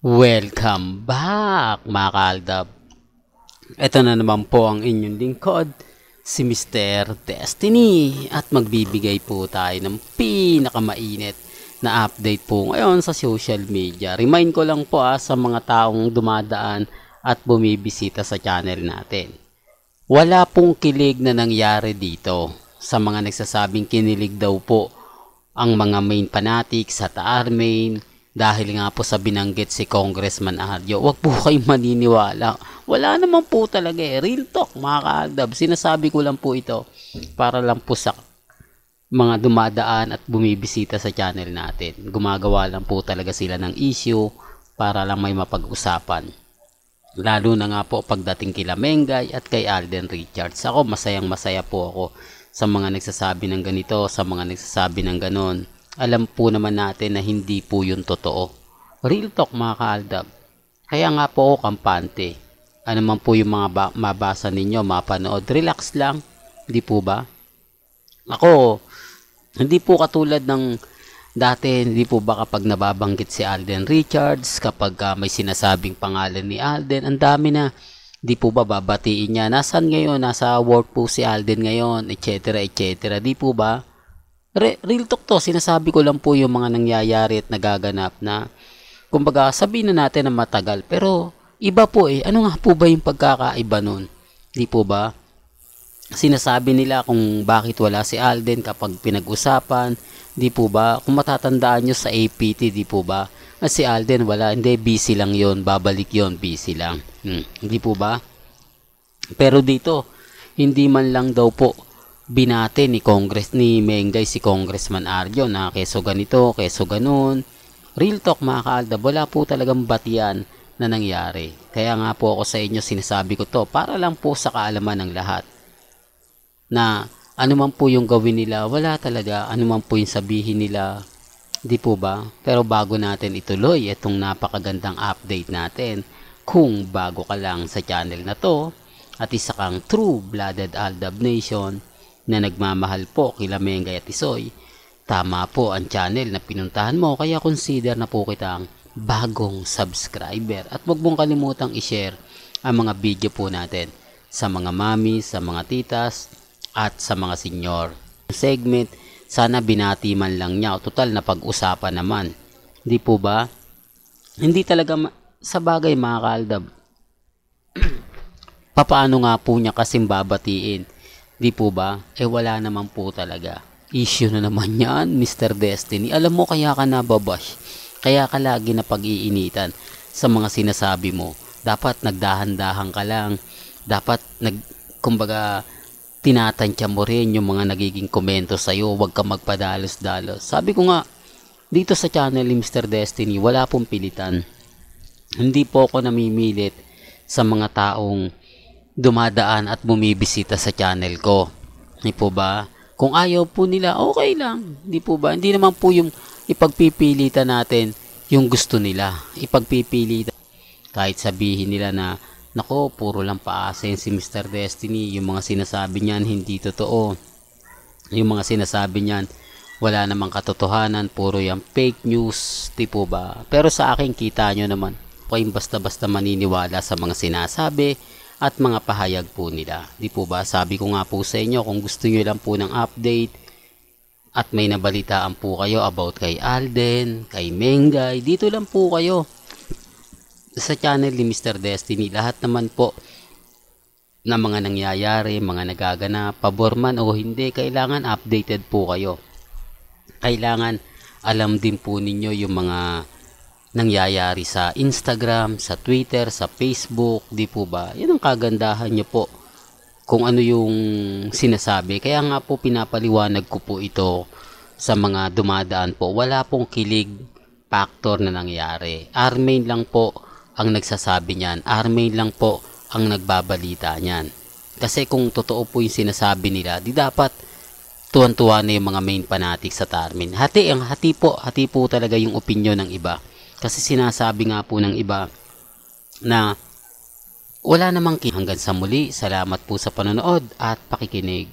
Welcome back mga kaaldab. Ito na naman po ang inyong lingkod, si Mr. Destiny, at magbibigay po tayo ng pinakamainit na update po ngayon sa social media. Remind ko lang po sa mga taong dumadaan at bumibisita sa channel natin. Wala pong kilig na nangyari dito sa mga nagsasabing kinilig daw po ang mga main fanatics sa Armain dahil nga po sa binanggit si Congressman Arjo. Huwag po kayong maniniwala. Wala naman po talaga Real talk mga kaaldab. Sinasabi ko lang po ito para lang po sa mga dumadaan at bumibisita sa channel natin. Gumagawa lang po talaga sila ng issue para lang may mapag-usapan. Lalo na nga po pagdating kila Mengay at kay Alden Richards. Ako masayang masaya po ako sa mga nagsasabi ng ganito, sa mga nagsasabi ng ganon. Alam po naman natin na hindi po yun totoo. Real talk mga kaaldab. Kaya nga po ako kampante. Ano man po yung mga mabasa ninyo, mapanood, relax lang. Hindi po ba? Ako, hindi po katulad ng dati, hindi po ba kapag nababanggit si Alden Richards, kapag may sinasabing pangalan ni Alden, ang dami na. Di po ba babatiin niya? Nasaan ngayon? Nasa work po si Alden ngayon, etc. etc. Di po ba? Real talk to, sinasabi ko lang po yung mga nangyayari at nagaganap na kumbaga sabihin na natin na matagal pero iba po ano nga po ba yung pagkakaiba nun? Di po ba? Sinasabi nila kung bakit wala si Alden kapag pinag-usapan, di po ba? Kung matatandaan nyo sa APT, di po ba? Si Alden wala, hindi, busy lang yon, babalik yon, busy lang. Di po ba? Pero dito, hindi man lang daw po binate ni Mengay si Congressman Arjo na keso ganito, keso ganun. Real talk mga kaaldab, wala po talagang batian na nangyari. Kaya nga po ako sa inyo sinasabi ko to para lang po sa kaalaman ng lahat. Na ano man po yung gawin nila, wala talaga. Ano man po yung sabihin nila, di po ba? Pero bago natin ituloy itong napakagandang update natin, kung bago ka lang sa channel na to at isa kang true-blooded Aldab Nation na nagmamahal po kila Mengay at Isoy, tama po ang channel na pinuntahan mo, kaya consider na po kitang bagong subscriber. At huwag mong kalimutang i-share ang mga video po natin sa mga mami, sa mga titas, at sa mga senior. Segment, sana binati man lang niya. Total na pag-usapan naman. Di po ba? Hindi talaga sa bagay mga kaaldab. Papaano nga po niya kasing babatiin? Di po ba? Wala naman po talaga. Issue na naman yan, Mr. Destiny. Alam mo, kaya ka nababash. Kaya ka lagi na pag-iinitan sa mga sinasabi mo. Dapat nagdahan-dahan ka lang. Dapat, kumbaga, tinatantya mo rin yung mga nagiging komento sa'yo. Huwag ka magpadalos-dalos. Sabi ko nga, dito sa channel ni Mr. Destiny, wala pong pilitan. Hindi po ako namimilit sa mga taong dumadaan at bumibisita sa channel ko. Di po ba? Kung ayaw po nila, okay lang. Di po ba? Hindi naman po yung ipagpipilitan natin yung gusto nila. Ipagpipilitan. Kahit sabihin nila na, nako, puro lang paasin si Mr. Destiny. Yung mga sinasabi niyan, hindi totoo. Yung mga sinasabi niyan, wala namang katotohanan. Puro yung fake news. Di po ba? Pero sa akin, kita nyo naman. Kayong basta-basta maniniwala sa mga sinasabi at mga pahayag po nila. Di po ba? Sabi ko nga po sa inyo, kung gusto nyo lang po ng update at may nabalitaan po kayo about kay Alden, kay Mengay, dito lang po kayo sa channel ni Mr. Destiny. Lahat naman po na mga nangyayari, mga nagaganap, pabor man o hindi, kailangan updated po kayo. Kailangan alam din po ninyo yung mga nangyayari sa Instagram, sa Twitter, sa Facebook, di po ba? Yan ang kagandahan nyo po kung ano yung sinasabi. Kaya nga po pinapaliwanag ko po ito sa mga dumadaan po. Wala pong kilig factor na nangyari. Armain lang po ang nagsasabi niyan. Armain lang po ang nagbabalita niyan. Kasi kung totoo po yung sinasabi nila, di dapat tuwan-tuwa na yung mga main fanatics sa Armain. Hati po talaga yung opinion ng iba. Kasi sinasabi nga po ng iba na wala namang hanggang sa muli. Salamat po sa panonood at pakikinig.